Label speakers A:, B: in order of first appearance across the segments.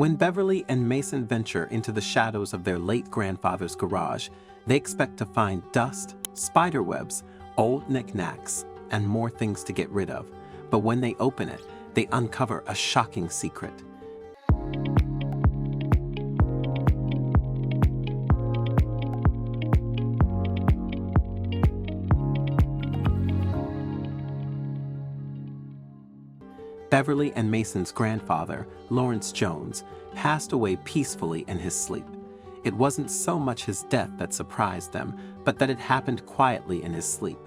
A: When Beverly and Mason venture into the shadows of their late grandfather's garage, they expect to find dust, spiderwebs, old knick-knacks, and more things to get rid of. But when they open it, they uncover a shocking secret. Beverly and Mason's grandfather, Lawrence Jones, passed away peacefully in his sleep. It wasn't so much his death that surprised them, but that it happened quietly in his sleep.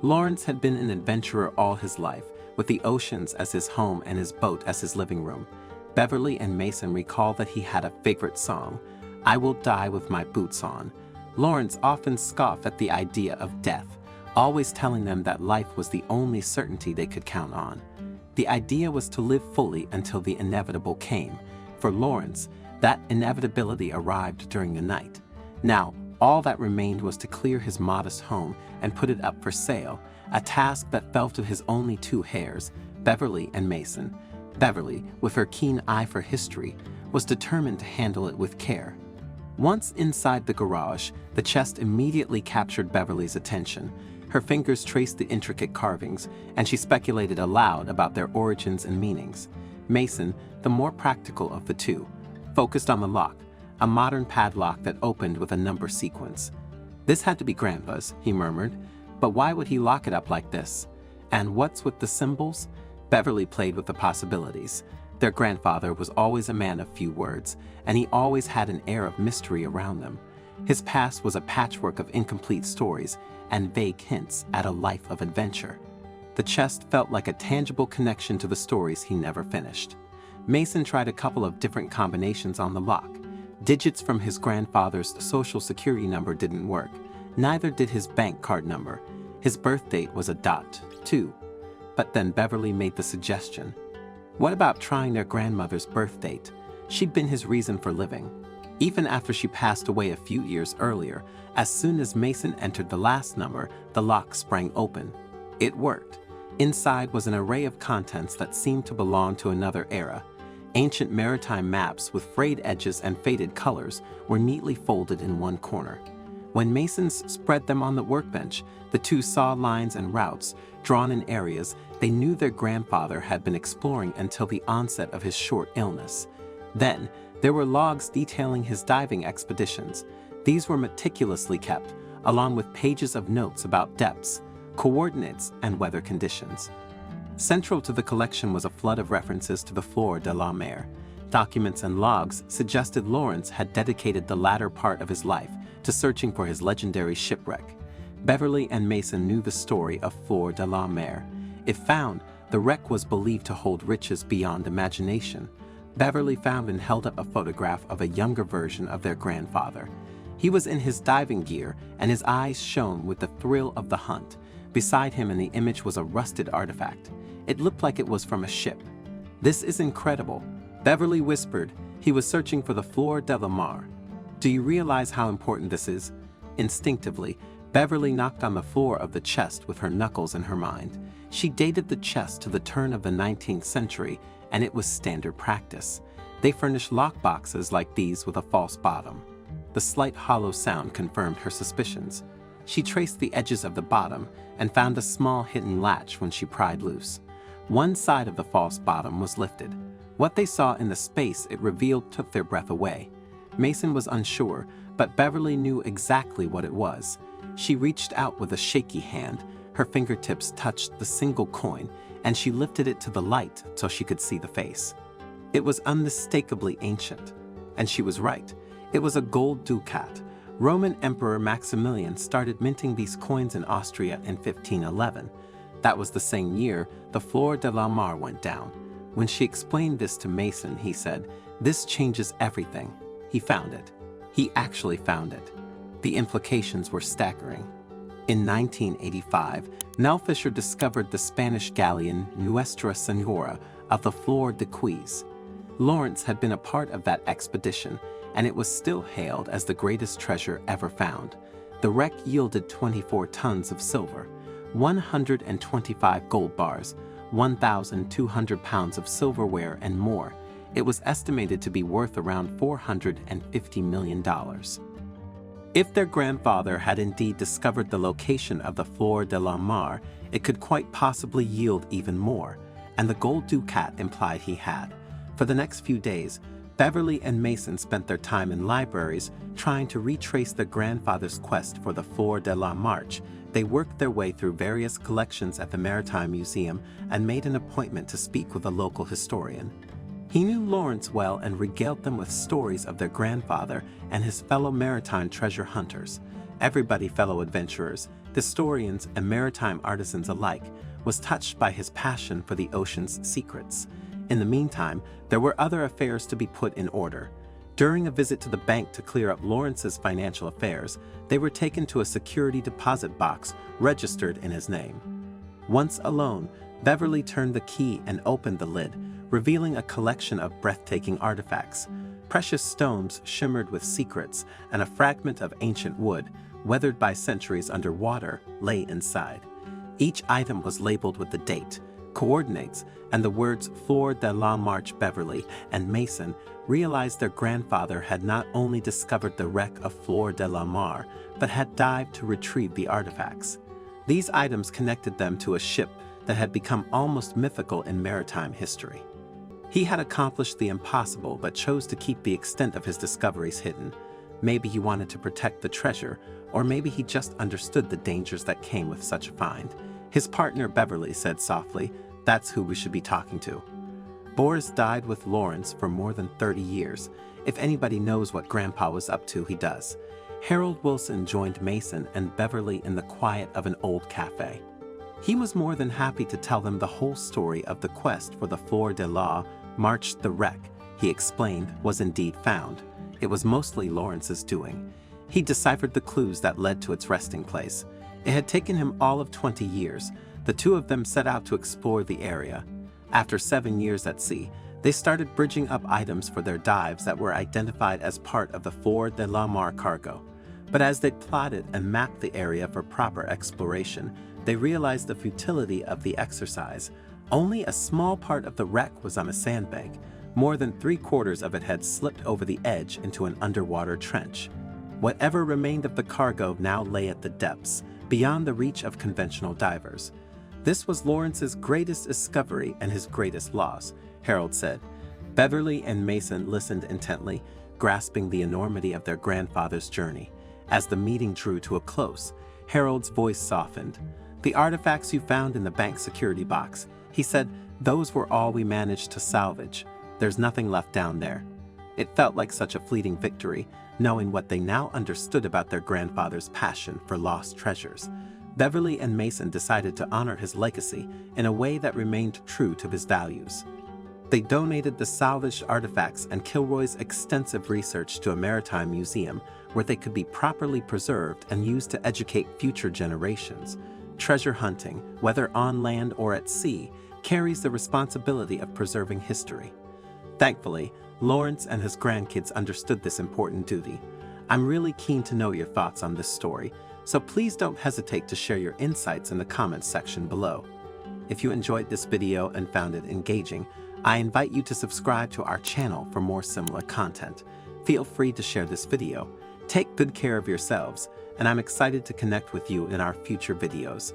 A: Lawrence had been an adventurer all his life, with the oceans as his home and his boat as his living room. Beverly and Mason recall that he had a favorite song, "I Will Die With My Boots On." Lawrence often scoffed at the idea of death, always telling them that life was the only certainty they could count on. The idea was to live fully until the inevitable came. For Lawrence, that inevitability arrived during the night. Now, all that remained was to clear his modest home and put it up for sale, a task that fell to his only two heirs, Beverly and Mason. Beverly, with her keen eye for history, was determined to handle it with care. Once inside the garage, the chest immediately captured Beverly's attention. Her fingers traced the intricate carvings, and she speculated aloud about their origins and meanings. Mason, the more practical of the two, focused on the lock, a modern padlock that opened with a number sequence. "This had to be Grandpa's," he murmured, "but why would he lock it up like this? And what's with the symbols?" Beverly played with the possibilities. Their grandfather was always a man of few words, and he always had an air of mystery around them. His past was a patchwork of incomplete stories and vague hints at a life of adventure. The chest felt like a tangible connection to the stories he never finished. Mason tried a couple of different combinations on the lock. Digits from his grandfather's social security number didn't work. Neither did his bank card number. His birth date was a dot, too. But then Beverly made the suggestion. What about trying their grandmother's birth date? She'd been his reason for living. Even after she passed away a few years earlier, as soon as Mason entered the last number, the lock sprang open. It worked. Inside was an array of contents that seemed to belong to another era. Ancient maritime maps with frayed edges and faded colors were neatly folded in one corner. When Masons spread them on the workbench, the two saw lines and routes drawn in areas they knew their grandfather had been exploring until the onset of his short illness. Then, there were logs detailing his diving expeditions. These were meticulously kept, along with pages of notes about depths, coordinates, and weather conditions. Central to the collection was a flood of references to the Fleur de la Mer. Documents and logs suggested Lawrence had dedicated the latter part of his life to searching for his legendary shipwreck. Beverly and Mason knew the story of Fleur de la Mer. If found, the wreck was believed to hold riches beyond imagination. Beverly found and held up a photograph of a younger version of their grandfather. He was in his diving gear, and his eyes shone with the thrill of the hunt. Beside him in the image was a rusted artifact. It looked like it was from a ship. "This is incredible," Beverly whispered. He was searching for the Fleur de la Mer. "Do you realize how important this is?" Instinctively, Beverly knocked on the floor of the chest with her knuckles in her mind. She dated the chest to the turn of the 19th century, and it was standard practice. They furnished lockboxes like these with a false bottom. The slight hollow sound confirmed her suspicions. She traced the edges of the bottom and found a small hidden latch when she pried loose. One side of the false bottom was lifted. What they saw in the space it revealed took their breath away. Mason was unsure, but Beverly knew exactly what it was. She reached out with a shaky hand. Her fingertips touched the single coin, and she lifted it to the light so she could see the face. It was unmistakably ancient, and she was right. It was a gold ducat. Roman Emperor Maximilian started minting these coins in Austria in 1511. That was the same year the Fleur de la Mer went down. When she explained this to Mason, he said, "This changes everything." He found it. He actually found it. The implications were staggering. In 1985, Nell Fisher discovered the Spanish galleon Nuestra Señora of the Flor de Quis. Lawrence had been a part of that expedition, and it was still hailed as the greatest treasure ever found. The wreck yielded 24 tons of silver, 125 gold bars, 1,200 pounds of silverware, and more. It was estimated to be worth around $450 million. If their grandfather had indeed discovered the location of the Flor de la Mar, it could quite possibly yield even more, and the gold ducat implied he had. For the next few days, Beverly and Mason spent their time in libraries trying to retrace their grandfather's quest for the Flor de la Marche. They worked their way through various collections at the Maritime Museum and made an appointment to speak with a local historian. He knew Lawrence well and regaled them with stories of their grandfather and his fellow maritime treasure hunters. Everybody, fellow adventurers, historians, and maritime artisans alike, was touched by his passion for the ocean's secrets. In the meantime, there were other affairs to be put in order. During a visit to the bank to clear up Lawrence's financial affairs, they were taken to a security deposit box registered in his name. Once alone, Beverly turned the key and opened the lid, revealing a collection of breathtaking artifacts. Precious stones shimmered with secrets, and a fragment of ancient wood, weathered by centuries underwater, lay inside. Each item was labeled with the date, coordinates, and the words Flor de la Marche. Beverly and Mason realized their grandfather had not only discovered the wreck of Flor de la Mar, but had dived to retrieve the artifacts. These items connected them to a ship that had become almost mythical in maritime history. He had accomplished the impossible but chose to keep the extent of his discoveries hidden. Maybe he wanted to protect the treasure, or maybe he just understood the dangers that came with such a find. His partner Beverly said softly, "That's who we should be talking to." Boris died with Lawrence for more than 30 years. If anybody knows what Grandpa was up to, he does. Harold Wilson joined Mason and Beverly in the quiet of an old cafe. He was more than happy to tell them the whole story of the quest for the Flor de la Marche. The wreck, he explained, was indeed found. It was mostly Lawrence's doing. He deciphered the clues that led to its resting place. It had taken him all of 20 years. The two of them set out to explore the area. After 7 years at sea, they started bridging up items for their dives that were identified as part of the Flor de la Mar cargo. But as they plotted and mapped the area for proper exploration, they realized the futility of the exercise. Only a small part of the wreck was on a sandbank. More than 3/4 of it had slipped over the edge into an underwater trench. Whatever remained of the cargo now lay at the depths, beyond the reach of conventional divers. This was Lawrence's greatest discovery and his greatest loss, Harold said. Beverly and Mason listened intently, grasping the enormity of their grandfather's journey. As the meeting drew to a close, Harold's voice softened. "The artifacts you found in the bank security box," he said, "those were all we managed to salvage. There's nothing left down there." It felt like such a fleeting victory, knowing what they now understood about their grandfather's passion for lost treasures. Beverly and Mason decided to honor his legacy in a way that remained true to his values. They donated the salvaged artifacts and Kilroy's extensive research to a maritime museum where they could be properly preserved and used to educate future generations. Treasure hunting, whether on land or at sea, carries the responsibility of preserving history. Thankfully, Lawrence and his grandkids understood this important duty. I'm really keen to know your thoughts on this story, so please don't hesitate to share your insights in the comments section below. If you enjoyed this video and found it engaging, I invite you to subscribe to our channel for more similar content. Feel free to share this video. Take good care of yourselves, and I'm excited to connect with you in our future videos.